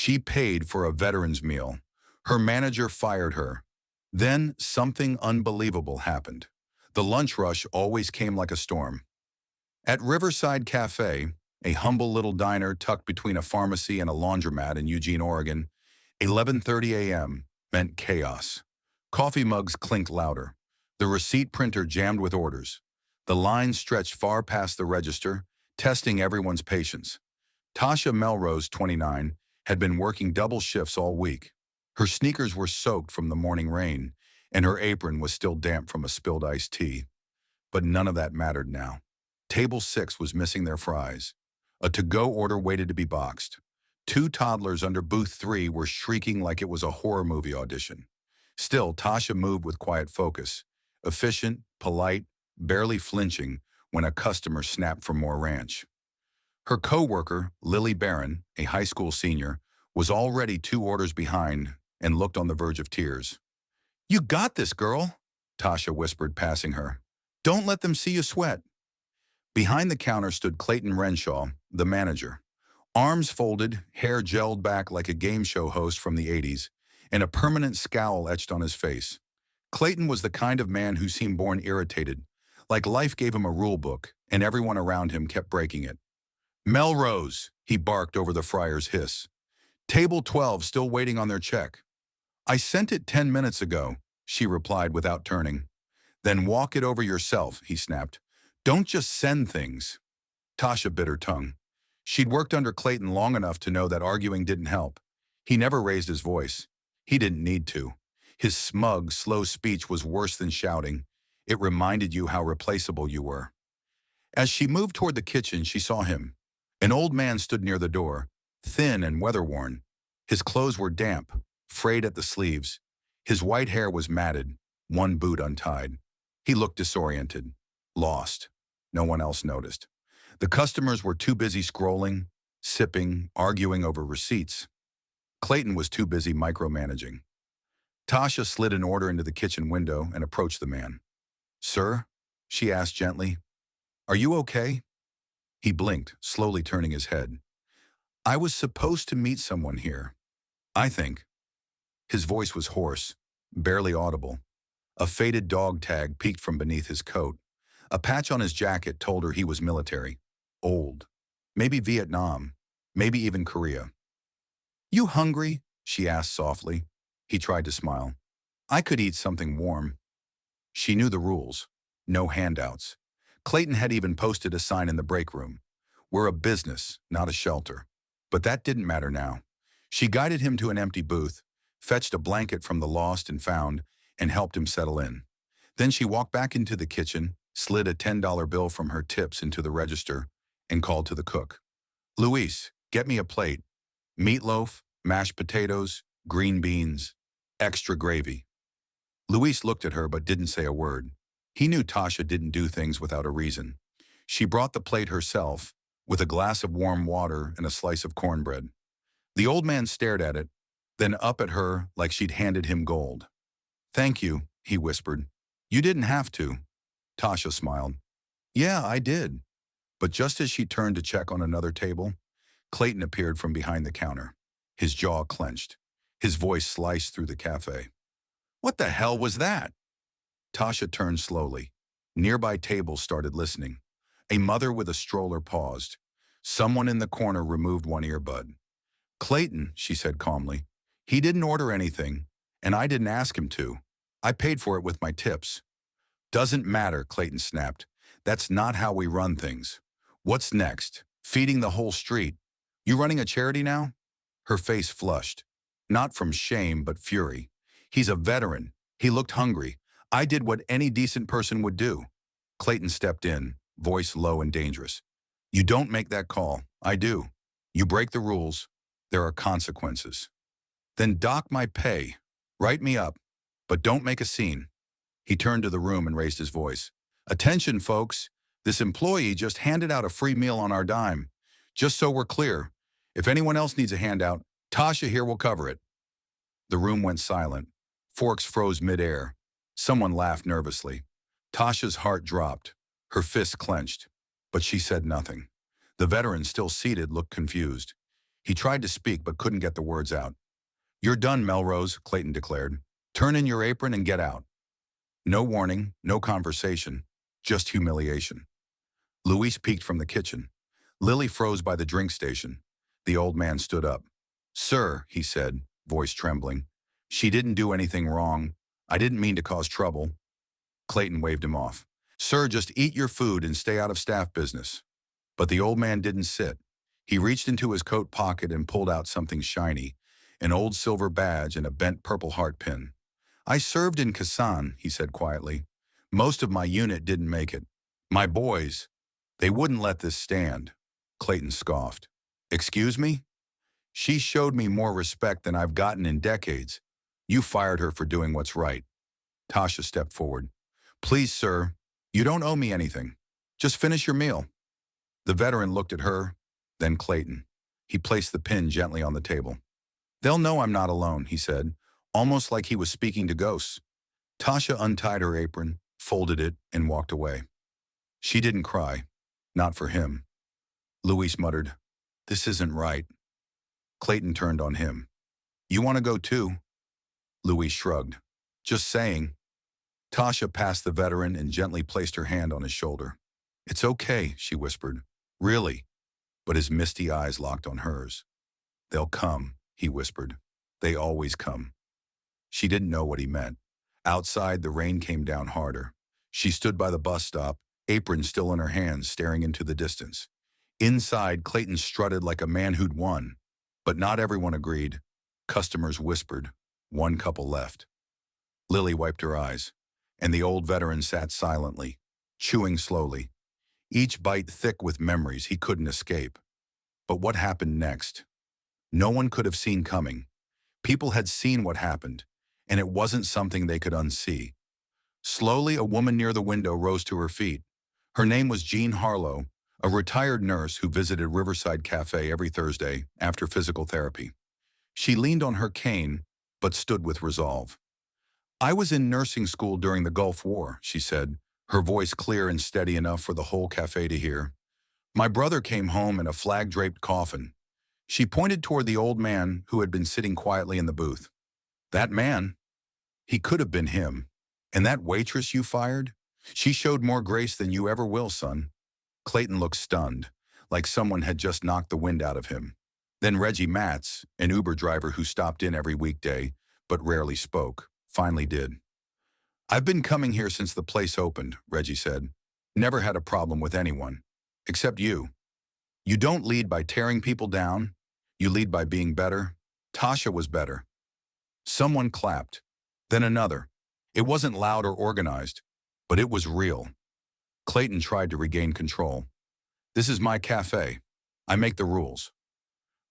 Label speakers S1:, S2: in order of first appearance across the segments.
S1: She paid for a veteran's meal. Her manager fired her. Then something unbelievable happened. The lunch rush always came like a storm. At Riverside Café, a humble little diner tucked between a pharmacy and a laundromat in Eugene, Oregon, 11:30 a.m. meant chaos. Coffee mugs clinked louder. The receipt printer jammed with orders. The line stretched far past the register, testing everyone's patience. Tasha Melrose, 29, had been working double shifts all week. Her sneakers were soaked from the morning rain, and her apron was still damp from a spilled iced tea. But none of that mattered now. Table 6 was missing their fries. A to-go order waited to be boxed. Two toddlers under booth 3 were shrieking like it was a horror movie audition. Still, Tasha moved with quiet focus, efficient, polite, barely flinching when a customer snapped for more ranch. Her co-worker, Lily Barron, a high school senior, was already 2 orders behind and looked on the verge of tears. "You got this, girl," Tasha whispered, passing her. "Don't let them see you sweat." Behind the counter stood Clayton Renshaw, the manager. Arms folded, hair gelled back like a game show host from the 80s, and a permanent scowl etched on his face. Clayton was the kind of man who seemed born irritated, like life gave him a rule book, and everyone around him kept breaking it. "Melrose," he barked over the fryer's hiss. "Table 12 still waiting on their check." "I sent it 10 minutes ago," she replied without turning. "Then walk it over yourself," he snapped. "Don't just send things." Tasha bit her tongue. She'd worked under Clayton long enough to know that arguing didn't help. He never raised his voice. He didn't need to. His smug, slow speech was worse than shouting. It reminded you how replaceable you were. As she moved toward the kitchen, she saw him. An old man stood near the door, thin and weather-worn. His clothes were damp, frayed at the sleeves. His white hair was matted, one boot untied. He looked disoriented, lost. No one else noticed. The customers were too busy scrolling, sipping, arguing over receipts. Clayton was too busy micromanaging. Tasha slid an order into the kitchen window and approached the man. "Sir?" she asked gently. "Are you okay?" He blinked, slowly turning his head. "I was supposed to meet someone here. I think." His voice was hoarse, barely audible. A faded dog tag peeked from beneath his coat. A patch on his jacket told her he was military. Old. Maybe Vietnam. Maybe even Korea. "You hungry?" she asked softly. He tried to smile. "I could eat something warm." She knew the rules. No handouts. Clayton had even posted a sign in the break room. "We're a business, not a shelter." But that didn't matter now. She guided him to an empty booth, fetched a blanket from the lost and found, and helped him settle in. Then she walked back into the kitchen, slid a $10 bill from her tips into the register, and called to the cook. "Luis, get me a plate. Meatloaf, mashed potatoes, green beans, extra gravy." Luis looked at her but didn't say a word. He knew Tasha didn't do things without a reason. She brought the plate herself, with a glass of warm water and a slice of cornbread. The old man stared at it, then up at her like she'd handed him gold. "Thank you," he whispered. "You didn't have to." Tasha smiled. "Yeah, I did." But just as she turned to check on another table, Clayton appeared from behind the counter. His jaw clenched. His voice sliced through the cafe. "What the hell was that?" Tasha turned slowly. Nearby tables started listening. A mother with a stroller paused. Someone in the corner removed one earbud. "Clayton," she said calmly. "He didn't order anything, and I didn't ask him to. I paid for it with my tips." "Doesn't matter," Clayton snapped. "That's not how we run things. What's next? Feeding the whole street? You running a charity now?" Her face flushed. Not from shame, but fury. "He's a veteran. He looked hungry. I did what any decent person would do." Clayton stepped in, voice low and dangerous. "You don't make that call. I do. You break the rules. There are consequences. Then dock my pay. Write me up. But don't make a scene." He turned to the room and raised his voice. "Attention, folks. This employee just handed out a free meal on our dime. Just so we're clear, if anyone else needs a handout, Tasha here will cover it." The room went silent. Forks froze midair. Someone laughed nervously. Tasha's heart dropped. Her fists clenched. But she said nothing. The veteran, still seated, looked confused. He tried to speak but couldn't get the words out. "You're done, Melrose," Clayton declared. "Turn in your apron and get out." No warning, no conversation, just humiliation. Luis peeked from the kitchen. Lily froze by the drink station. The old man stood up. "Sir," he said, voice trembling, "she didn't do anything wrong. I didn't mean to cause trouble." Clayton waved him off. "Sir, just eat your food and stay out of staff business." But the old man didn't sit. He reached into his coat pocket and pulled out something shiny, an old silver badge and a bent purple heart pin. "I served in Kasan," he said quietly. "Most of my unit didn't make it. My boys, they wouldn't let this stand." Clayton scoffed. "Excuse me? She showed me more respect than I've gotten in decades. You fired her for doing what's right." Tasha stepped forward. "Please, sir, you don't owe me anything. Just finish your meal." The veteran looked at her, then Clayton. He placed the pin gently on the table. "They'll know I'm not alone," he said, almost like he was speaking to ghosts. Tasha untied her apron, folded it, and walked away. She didn't cry. Not for him. Luis muttered, "This isn't right." Clayton turned on him. "You want to go too?" Luis shrugged. "Just saying." Tasha passed the veteran and gently placed her hand on his shoulder. "It's okay," she whispered. "Really?" But his misty eyes locked on hers. "They'll come," he whispered. "They always come." She didn't know what he meant. Outside, the rain came down harder. She stood by the bus stop, apron still in her hands, staring into the distance. Inside, Clayton strutted like a man who'd won. But not everyone agreed. Customers whispered. One couple left. Lily wiped her eyes, and the old veteran sat silently, chewing slowly, each bite thick with memories he couldn't escape. But what happened next? No one could have seen coming. People had seen what happened, and it wasn't something they could unsee. Slowly, a woman near the window rose to her feet. Her name was Jean Harlow, a retired nurse who visited Riverside Café every Thursday after physical therapy. She leaned on her cane, but stood with resolve. "I was in nursing school during the Gulf War," she said, her voice clear and steady enough for the whole café to hear. "My brother came home in a flag-draped coffin." She pointed toward the old man who had been sitting quietly in the booth. "That man, he could have been him. And that waitress you fired? She showed more grace than you ever will, son." Clayton looked stunned, like someone had just knocked the wind out of him. Then Reggie Matz, an Uber driver who stopped in every weekday, but rarely spoke, finally did. "I've been coming here since the place opened," Reggie said. "Never had a problem with anyone. Except you. You don't lead by tearing people down. You lead by being better. Tasha was better." Someone clapped. Then another. It wasn't loud or organized, but it was real. Clayton tried to regain control. "This is my cafe. I make the rules."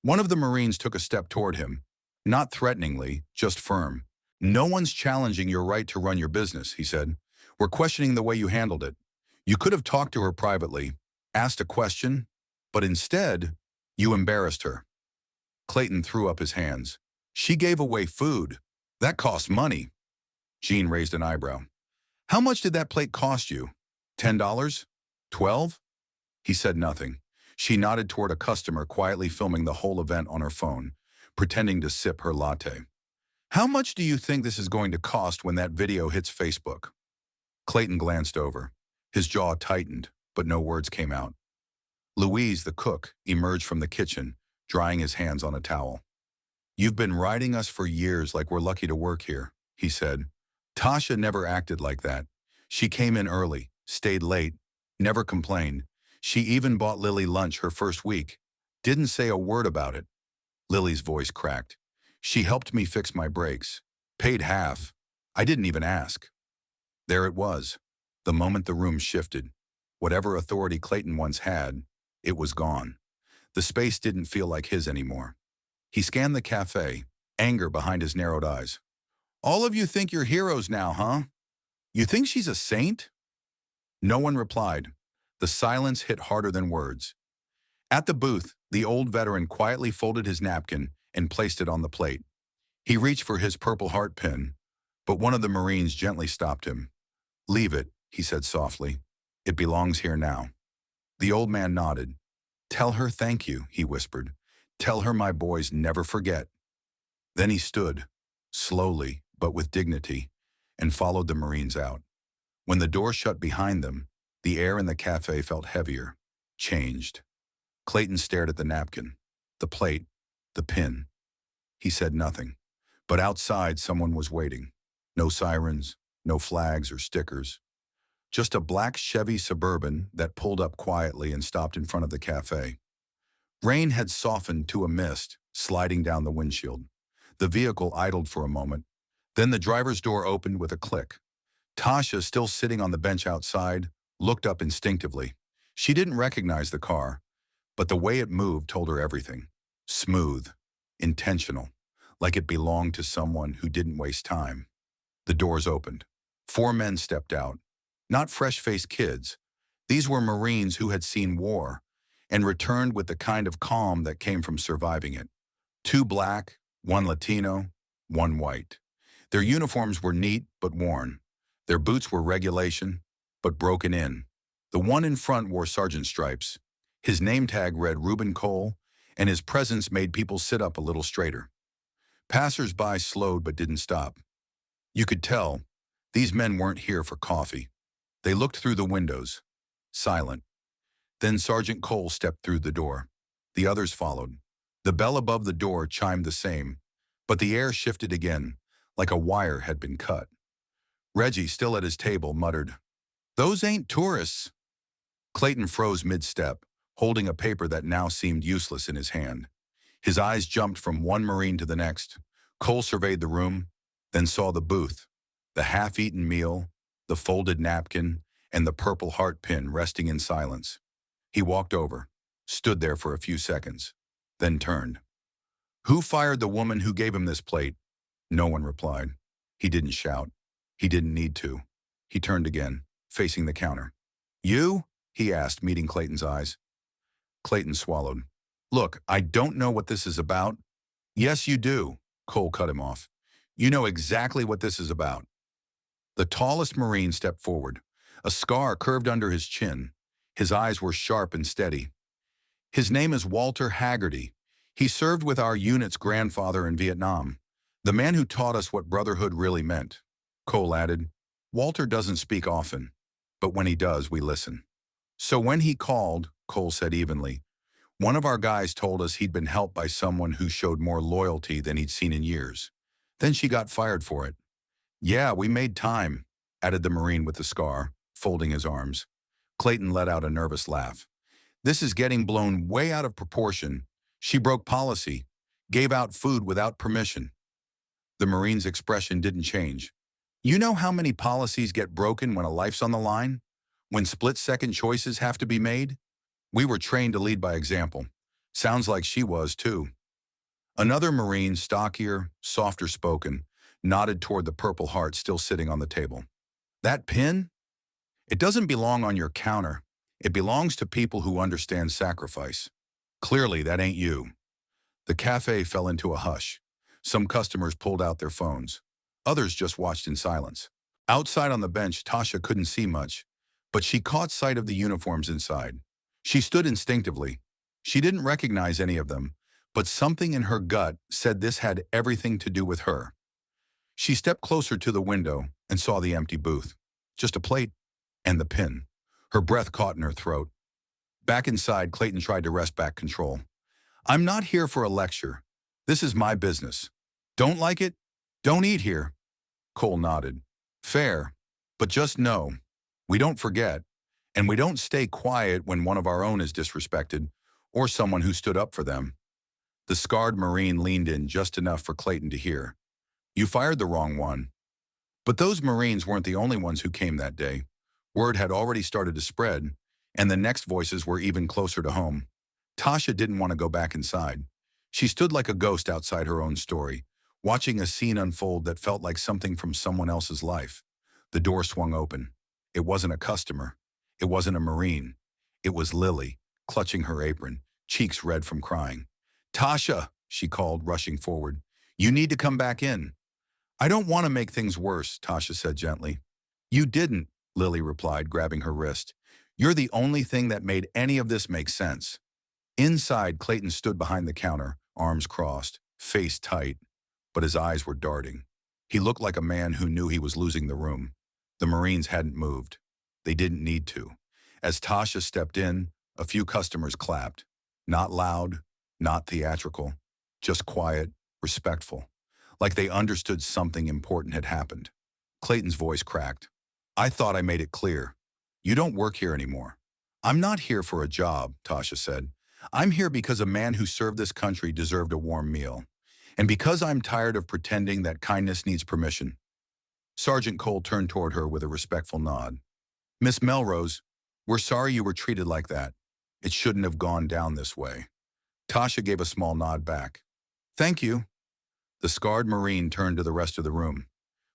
S1: One of the Marines took a step toward him, not threateningly, just firm. "No one's challenging your right to run your business," he said. "We're questioning the way you handled it. You could have talked to her privately, asked a question, but instead, you embarrassed her." Clayton threw up his hands. "She gave away food. That cost money." Jean raised an eyebrow. "How much did that plate cost you? $10? 12? He said nothing. She nodded toward a customer quietly filming the whole event on her phone, pretending to sip her latte. "How much do you think this is going to cost when that video hits Facebook?" Clayton glanced over. His jaw tightened, but no words came out. Louise, the cook, emerged from the kitchen, drying his hands on a towel. "You've been riding us for years like we're lucky to work here," he said. "Tasha never acted like that. She came in early, stayed late, never complained. She even bought Lily lunch her first week. Didn't say a word about it." Lily's voice cracked. "She helped me fix my brakes. Paid half. I didn't even ask." There it was. The moment the room shifted. Whatever authority Clayton once had, it was gone. The space didn't feel like his anymore. He scanned the cafe, anger behind his narrowed eyes. "All of you think you're heroes now, huh? You think she's a saint?" No one replied. The silence hit harder than words. At the booth, the old veteran quietly folded his napkin and placed it on the plate. He reached for his purple heart pin, but one of the Marines gently stopped him. "Leave it," he said softly. "It belongs here now." The old man nodded. "Tell her thank you," he whispered. Tell her my boys never forget. Then he stood, slowly but with dignity, and followed the Marines out. When the door shut behind them, the air in the cafe felt heavier, changed. Clayton stared at the napkin, the plate, the pin. He said nothing. But outside, someone was waiting. No sirens, no flags or stickers. Just a black Chevy Suburban that pulled up quietly and stopped in front of the cafe. Rain had softened to a mist, sliding down the windshield. The vehicle idled for a moment. Then the driver's door opened with a click. Tasha, still sitting on the bench outside, looked up instinctively. She didn't recognize the car, but the way it moved told her everything. Smooth, intentional, like it belonged to someone who didn't waste time. The doors opened. 4 men stepped out. Not fresh-faced kids. These were Marines who had seen war and returned with the kind of calm that came from surviving it. 2 black, 1 Latino, 1 white. Their uniforms were neat but worn. Their boots were regulation, but broken in. The one in front wore sergeant stripes. His name tag read Reuben Cole, and his presence made people sit up a little straighter. Passers-by slowed but didn't stop. You could tell these men weren't here for coffee. They looked through the windows, silent. Then Sergeant Cole stepped through the door. The others followed. The bell above the door chimed the same, but the air shifted again, like a wire had been cut. Reggie, still at his table, muttered, "Those ain't tourists." Clayton froze mid-step, holding a paper that now seemed useless in his hand. His eyes jumped from one Marine to the next. Cole surveyed the room, then saw the booth, the half-eaten meal, the folded napkin, and the purple heart pin resting in silence. He walked over, stood there for a few seconds, then turned. "Who fired the woman who gave him this plate?" No one replied. He didn't shout. He didn't need to. He turned again, facing the counter. "You?" he asked, meeting Clayton's eyes. Clayton swallowed. "Look, I don't know what this is about." "Yes, you do," Cole cut him off. "You know exactly what this is about." The tallest Marine stepped forward. A scar curved under his chin. His eyes were sharp and steady. "His name is Walter Haggerty. He served with our unit's grandfather in Vietnam. The man who taught us what brotherhood really meant." Cole added, "Walter doesn't speak often, but when he does, we listen." "So when he called," Cole said evenly, "one of our guys told us he'd been helped by someone who showed more loyalty than he'd seen in years. Then she got fired for it." "Yeah, we made time," added the Marine with the scar, folding his arms. Clayton let out a nervous laugh. "This is getting blown way out of proportion. She broke policy, gave out food without permission." The Marine's expression didn't change. "You know how many policies get broken when a life's on the line? When split-second choices have to be made? We were trained to lead by example. Sounds like she was, too." Another Marine, stockier, softer spoken, nodded toward the purple heart still sitting on the table. "That pin? It doesn't belong on your counter. It belongs to people who understand sacrifice. Clearly, that ain't you." The cafe fell into a hush. Some customers pulled out their phones. Others just watched in silence. Outside on the bench, Tasha couldn't see much, but she caught sight of the uniforms inside. She stood instinctively. She didn't recognize any of them, but something in her gut said this had everything to do with her. She stepped closer to the window and saw the empty booth. Just a plate and the pin. Her breath caught in her throat. Back inside, Clayton tried to wrest back control. "I'm not here for a lecture. This is my business. Don't like it? Don't eat here." Cole nodded. "Fair, but just know, we don't forget, and we don't stay quiet when one of our own is disrespected, or someone who stood up for them." The scarred Marine leaned in just enough for Clayton to hear. "You fired the wrong one." But those Marines weren't the only ones who came that day. Word had already started to spread, and the next voices were even closer to home. Tasha didn't want to go back inside. She stood like a ghost outside her own story, watching a scene unfold that felt like something from someone else's life. The door swung open. It wasn't a customer. It wasn't a Marine. It was Lily, clutching her apron, cheeks red from crying. "Tasha," she called, rushing forward. "You need to come back in." "I don't want to make things worse," Tasha said gently. "You didn't," Lily replied, grabbing her wrist. "You're the only thing that made any of this make sense." Inside, Clayton stood behind the counter, arms crossed, face tight, but his eyes were darting. He looked like a man who knew he was losing the room. The Marines hadn't moved. They didn't need to. As Tasha stepped in, a few customers clapped. Not loud, not theatrical, just quiet, respectful, like they understood something important had happened. Clayton's voice cracked. I thought I made it clear. You don't work here anymore. I'm not here for a job, Tasha said. I'm here because a man who served this country deserved a warm meal. And because I'm tired of pretending that kindness needs permission. Sergeant Cole turned toward her with a respectful nod. Miss Melrose, we're sorry you were treated like that. It shouldn't have gone down this way. Tasha gave a small nod back. Thank you. The scarred Marine turned to the rest of the room.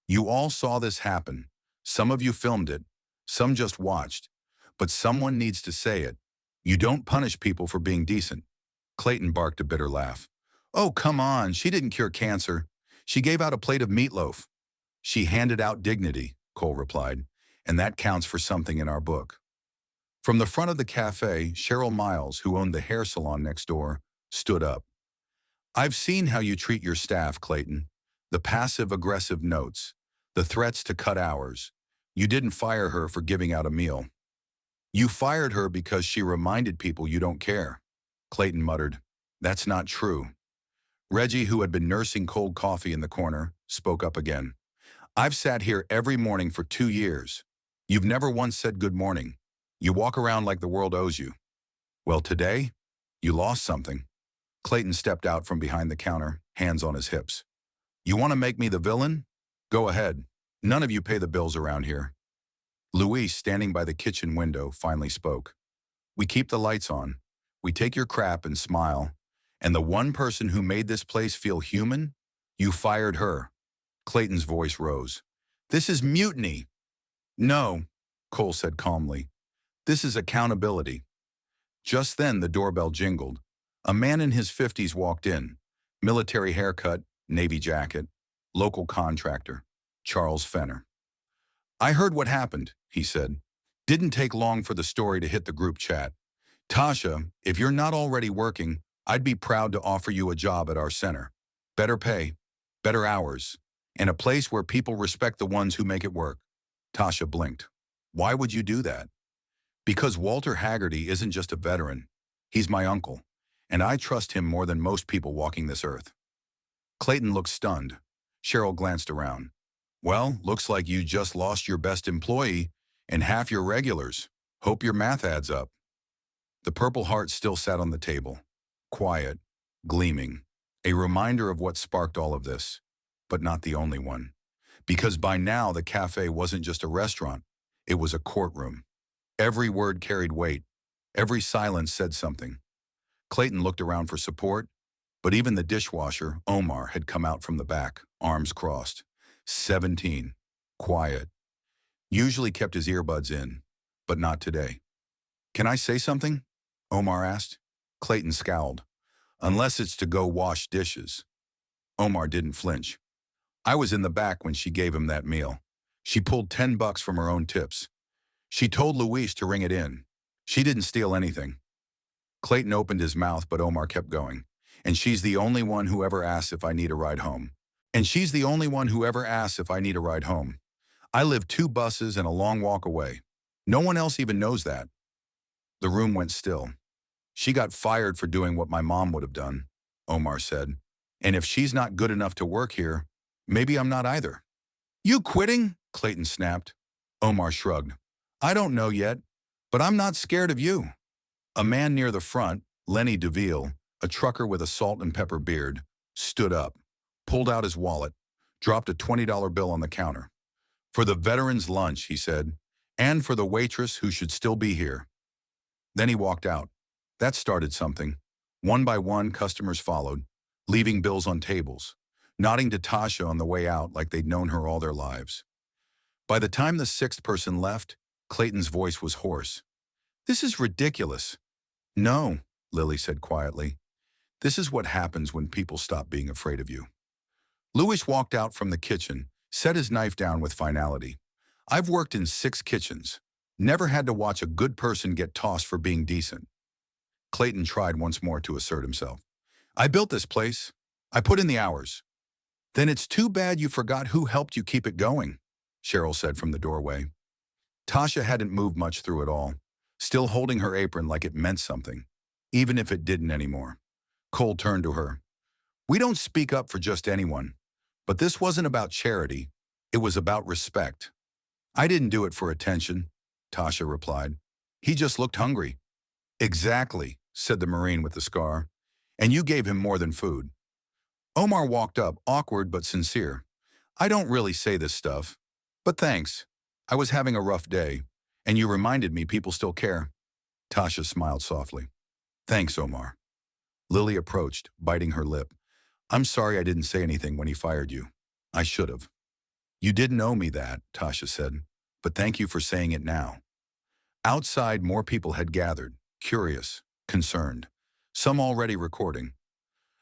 S1: You all saw this happen. Some of you filmed it. Some just watched. But someone needs to say it. You don't punish people for being decent. Clayton barked a bitter laugh. Oh, come on. She didn't cure cancer. She gave out a plate of meatloaf. She handed out dignity, Cole replied. And that counts for something in our book. From the front of the cafe, Cheryl Miles, who owned the hair salon next door, stood up. I've seen how you treat your staff, Clayton. The passive-aggressive notes, the threats to cut hours. You didn't fire her for giving out a meal. You fired her because she reminded people you don't care. Clayton muttered, That's not true. Reggie, who had been nursing cold coffee in the corner, spoke up again. I've sat here every morning for 2 years. You've never once said good morning. You walk around like the world owes you. Well, today, you lost something. Clayton stepped out from behind the counter, hands on his hips. You want to make me the villain? Go ahead. None of you pay the bills around here. Luis, standing by the kitchen window, finally spoke. We keep the lights on. We take your crap and smile. And the one person who made this place feel human? You fired her. Clayton's voice rose. This is mutiny. No, Cole said calmly. This is accountability. Just then the doorbell jingled. A man in his 50s walked in. Military haircut, navy jacket, local contractor, Charles Fenner. I heard what happened, he said. Didn't take long for the story to hit the group chat. Tasha, if you're not already working, I'd be proud to offer you a job at our center. Better pay, better hours, and a place where people respect the ones who make it work. Tasha blinked. Why would you do that? Because Walter Haggerty isn't just a veteran. He's my uncle, and I trust him more than most people walking this earth. Clayton looked stunned. Cheryl glanced around. Well, looks like you just lost your best employee and half your regulars. Hope your math adds up. The Purple Heart still sat on the table, quiet, gleaming, a reminder of what sparked all of this, but not the only one. Because by now the cafe wasn't just a restaurant, it was a courtroom. Every word carried weight. Every silence said something. Clayton looked around for support, but even the dishwasher, Omar, had come out from the back, arms crossed. 17. Quiet. Usually kept his earbuds in, but not today. Can I say something? Omar asked. Clayton scowled. Unless it's to go wash dishes. Omar didn't flinch. I was in the back when she gave him that meal. She pulled $10 from her own tips. She told Luis to ring it in. She didn't steal anything. Clayton opened his mouth, but Omar kept going. And she's the only one who ever asks if I need a ride home. And she's the only one who ever asks if I need a ride home. I live 2 buses and a long walk away. No one else even knows that. The room went still. She got fired for doing what my mom would have done, Omar said. And if she's not good enough to work here, maybe I'm not either. You quitting? Clayton snapped. Omar shrugged. I don't know yet, but I'm not scared of you. A man near the front, Lenny DeVille, a trucker with a salt and pepper beard, stood up, pulled out his wallet, dropped a $20 bill on the counter. For the veterans' lunch, he said, and for the waitress who should still be here. Then he walked out. That started something. One by one, customers followed, leaving bills on tables, nodding to Tasha on the way out like they'd known her all their lives. By the time the 6th person left, Clayton's voice was hoarse. This is ridiculous. No, Lily said quietly. This is what happens when people stop being afraid of you. Louis walked out from the kitchen, set his knife down with finality. I've worked in 6 kitchens. Never had to watch a good person get tossed for being decent. Clayton tried once more to assert himself. I built this place. I put in the hours. Then it's too bad you forgot who helped you keep it going, Cheryl said from the doorway. Tasha hadn't moved much through it all, still holding her apron like it meant something, even if it didn't anymore. Cole turned to her. We don't speak up for just anyone, but this wasn't about charity. It was about respect. I didn't do it for attention, Tasha replied. He just looked hungry. Exactly, said the Marine with the scar. And you gave him more than food. Omar walked up, awkward but sincere. I don't really say this stuff, but thanks. I was having a rough day, and you reminded me people still care. Tasha smiled softly. Thanks, Omar. Lily approached, biting her lip. I'm sorry I didn't say anything when he fired you. I should have. You didn't owe me that, Tasha said, but thank you for saying it now. Outside, more people had gathered, curious, concerned, some already recording.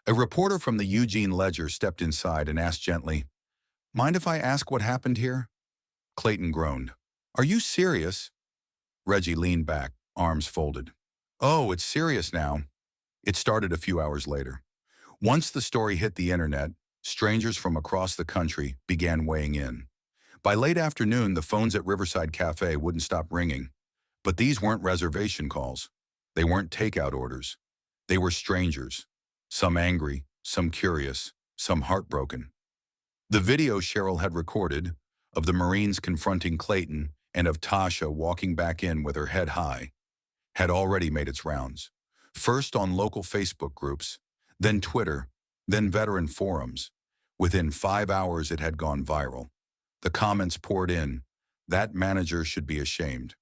S1: A reporter from the Eugene Ledger stepped inside and asked gently, Mind if I ask what happened here? Clayton groaned. Are you serious? Reggie leaned back, arms folded. Oh, it's serious now. It started a few hours later. Once the story hit the internet, strangers from across the country began weighing in. By late afternoon, the phones at Riverside Café wouldn't stop ringing. But these weren't reservation calls. They weren't takeout orders. They were strangers. Some angry, some curious, some heartbroken. The video Cheryl had recorded, of the Marines confronting Clayton and of Tasha walking back in with her head high, had already made its rounds. First on local Facebook groups, then Twitter, then veteran forums. Within 5 hours it had gone viral. The comments poured in. That manager should be ashamed.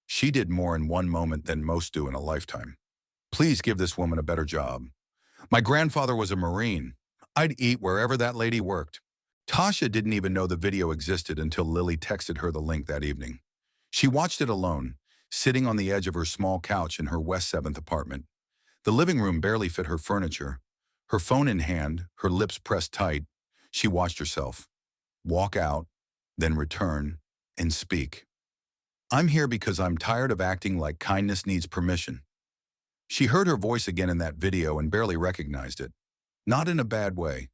S1: She did more in one moment than most do in a lifetime. Please give this woman a better job. My grandfather was a Marine. I'd eat wherever that lady worked. Tasha didn't even know the video existed until Lily texted her the link that evening. She watched it alone, sitting on the edge of her small couch in her West 7th apartment. The living room barely fit her furniture. Her phone in hand, her lips pressed tight, she watched herself walk out, then return, and speak. I'm here because I'm tired of acting like kindness needs permission. She heard her voice again in that video and barely recognized it. Not in a bad way,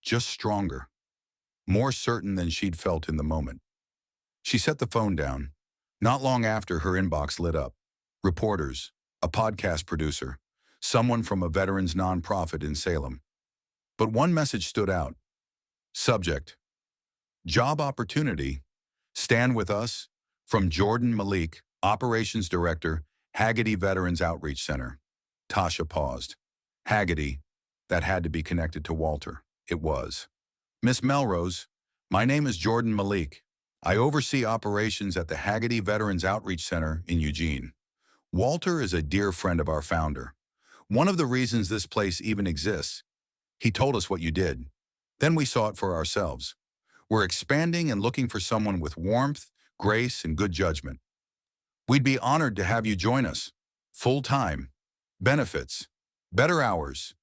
S1: just stronger. More certain than she'd felt in the moment. She set the phone down. Not long after, her inbox lit up. Reporters, a podcast producer, someone from a veterans nonprofit in Salem. But one message stood out. Subject: Job opportunity. Stand with us. From Jordan Malik, Operations Director, Haggerty Veterans Outreach Center. Tasha paused. Haggerty. That had to be connected to Walter. It was. Miss Melrose, my name is Jordan Malik. I oversee operations at the Haggerty Veterans Outreach Center in Eugene. Walter is a dear friend of our founder. One of the reasons this place even exists. He told us what you did. Then we saw it for ourselves. We're expanding and looking for someone with warmth, grace, and good judgment. We'd be honored to have you join us. Full-time. Benefits. Better hours.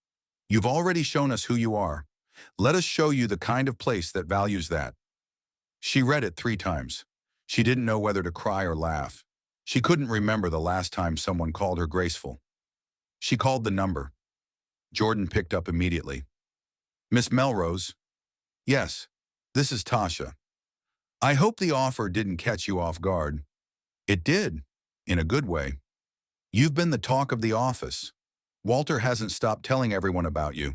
S1: You've already shown us who you are. Let us show you the kind of place that values that. She read it 3 times. She didn't know whether to cry or laugh. She couldn't remember the last time someone called her graceful. She called the number. Jordan picked up immediately. Miss Melrose? Yes, this is Tasha. I hope the offer didn't catch you off guard. It did, in a good way. You've been the talk of the office. Walter hasn't stopped telling everyone about you.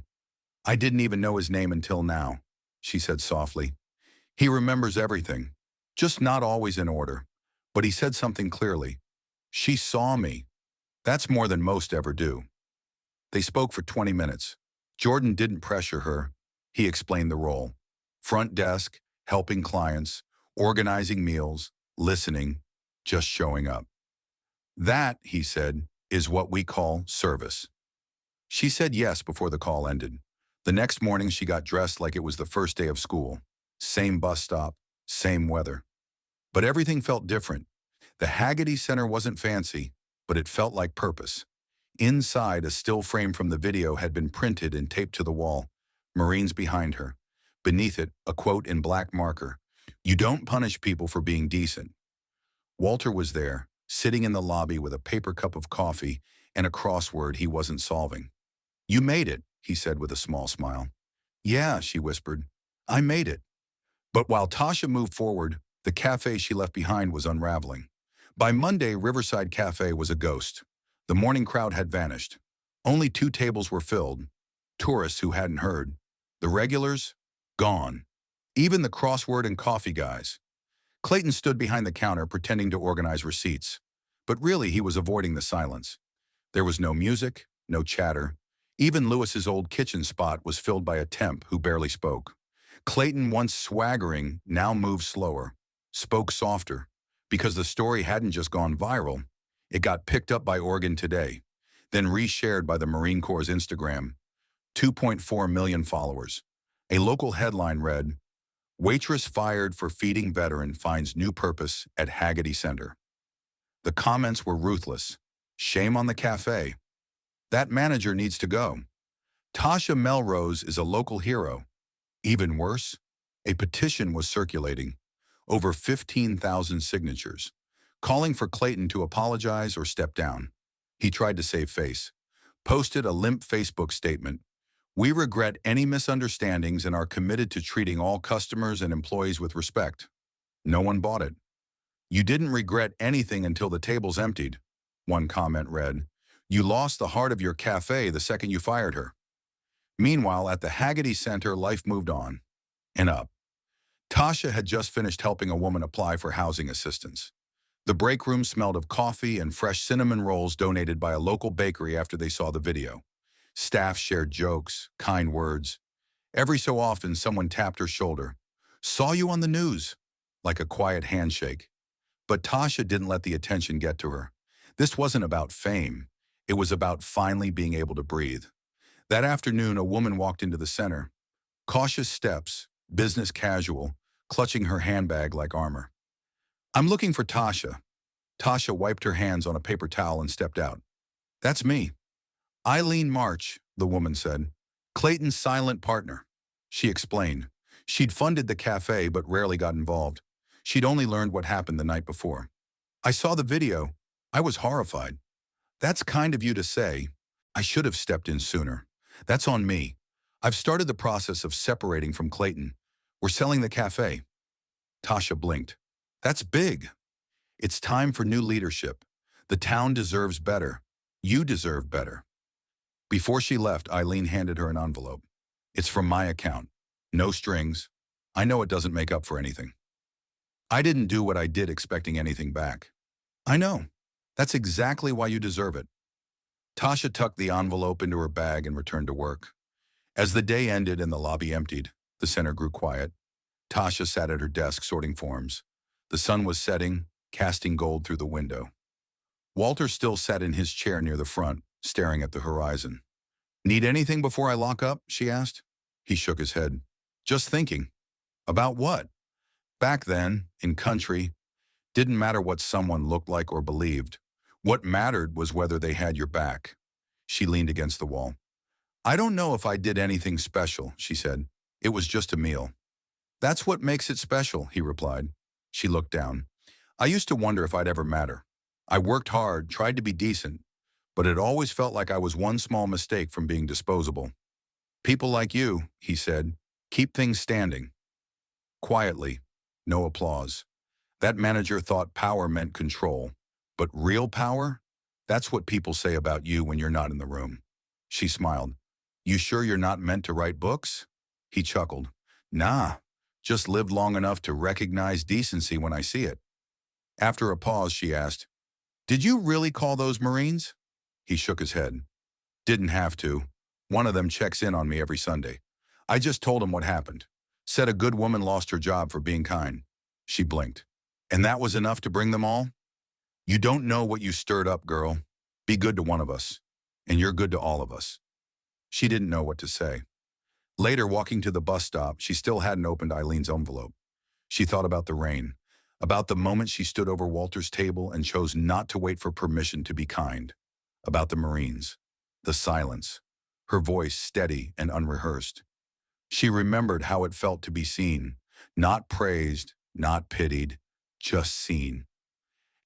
S1: I didn't even know his name until now, she said softly. He remembers everything, just not always in order. But he said something clearly. She saw me. That's more than most ever do. They spoke for 20 minutes. Jordan didn't pressure her. He explained the role. Front desk, helping clients, organizing meals, listening, just showing up. That, he said, is what we call service. She said yes before the call ended. The next morning she got dressed like it was the first day of school. Same bus stop, same weather. But everything felt different. The Haggerty Center wasn't fancy, but it felt like purpose. Inside, a still frame from the video had been printed and taped to the wall. Marines behind her. Beneath it, a quote in black marker. You don't punish people for being decent. Walter was there, sitting in the lobby with a paper cup of coffee and a crossword he wasn't solving. "You made it," he said with a small smile. "Yeah," she whispered. "I made it." But while Tasha moved forward, the cafe she left behind was unraveling. By Monday, Riverside Cafe was a ghost. The morning crowd had vanished. Only 2 tables were filled. Tourists who hadn't heard. The regulars? Gone. Even the crossword and coffee guys. Clayton stood behind the counter pretending to organize receipts. But really, he was avoiding the silence. There was no music, no chatter. Even Lewis's old kitchen spot was filled by a temp who barely spoke. Clayton, once swaggering, now moved slower, spoke softer, because the story hadn't just gone viral. It got picked up by Oregon Today, then reshared by the Marine Corps' Instagram. 2.4 million followers. A local headline read, "Waitress fired for feeding veteran finds new purpose at Hagerty Center." The comments were ruthless. "Shame on the cafe. That manager needs to go. Tasha Melrose is a local hero." Even worse, a petition was circulating, over 15,000 signatures, calling for Clayton to apologize or step down. He tried to save face, posted a limp Facebook statement. "We regret any misunderstandings and are committed to treating all customers and employees with respect." No one bought it. "You didn't regret anything until the tables emptied," one comment read. "You lost the heart of your cafe the second you fired her." Meanwhile, at the Hagerty Center, life moved on and up. Tasha had just finished helping a woman apply for housing assistance. The break room smelled of coffee and fresh cinnamon rolls donated by a local bakery after they saw the video. Staff shared jokes, kind words. Every so often, someone tapped her shoulder. "Saw you on the news," like a quiet handshake. But Tasha didn't let the attention get to her. This wasn't about fame. It was about finally being able to breathe. That afternoon, a woman walked into the center. Cautious steps, business casual, clutching her handbag like armor. "I'm looking for Tasha." Tasha wiped her hands on a paper towel and stepped out. "That's me." "Eileen March," the woman said. "Clayton's silent partner." She explained. She'd funded the cafe but rarely got involved. She'd only learned what happened the night before. "I saw the video. I was horrified." "That's kind of you to say. I should have stepped in sooner. That's on me. I've started the process of separating from Clayton. We're selling the cafe." Tasha blinked. "That's big." "It's time for new leadership. The town deserves better. You deserve better." Before she left, Eileen handed her an envelope. "It's from my account. No strings. I know it doesn't make up for anything. I didn't do what I did expecting anything back." "I know. That's exactly why you deserve it." Tasha tucked the envelope into her bag and returned to work. As the day ended and the lobby emptied, the center grew quiet. Tasha sat at her desk sorting forms. The sun was setting, casting gold through the window. Walter still sat in his chair near the front, staring at the horizon. "Need anything before I lock up?" she asked. He shook his head. "Just thinking." "About what?" "Back then, in country, didn't matter what someone looked like or believed. What mattered was whether they had your back." She leaned against the wall. "I don't know if I did anything special," she said. "It was just a meal." "That's what makes it special," he replied. She looked down. "I used to wonder if I'd ever matter. I worked hard, tried to be decent, but it always felt like I was one small mistake from being disposable." "People like you," he said, "keep things standing." Quietly, no applause. That manager thought power meant control. But real power? That's what people say about you when you're not in the room. She smiled. "You sure you're not meant to write books?" He chuckled. "Nah, just lived long enough to recognize decency when I see it." After a pause, she asked, "Did you really call those Marines?" He shook his head. "Didn't have to. One of them checks in on me every Sunday. I just told him what happened. Said a good woman lost her job for being kind." She blinked. "And that was enough to bring them all?" "You don't know what you stirred up, girl. Be good to one of us, and you're good to all of us." She didn't know what to say. Later, walking to the bus stop, she still hadn't opened Eileen's envelope. She thought about the rain, about the moment she stood over Walter's table and chose not to wait for permission to be kind, about the Marines, the silence, her voice steady and unrehearsed. She remembered how it felt to be seen, not praised, not pitied, just seen.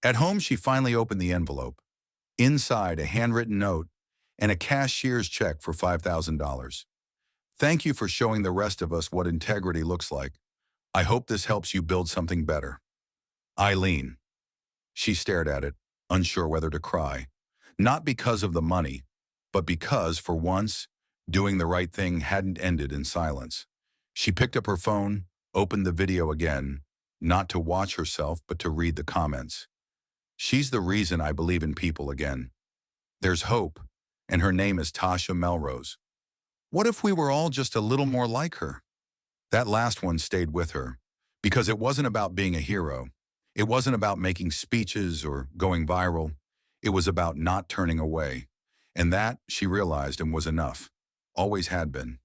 S1: At home, she finally opened the envelope. Inside, a handwritten note and a cashier's check for $5,000. Thank you for showing the rest of us what integrity looks like. I hope this helps you build something better. Eileen. She stared at it, unsure whether to cry. Not because of the money, but because, for once, doing the right thing hadn't ended in silence. She picked up her phone, opened the video again, not to watch herself, but to read the comments. She's the reason I believe in people again. There's hope, and her name is Tasha Melrose. What if we were all just a little more like her? That last one stayed with her, because it wasn't about being a hero. It wasn't about making speeches or going viral. It was about not turning away. And that, she realized, and was enough. Always had been.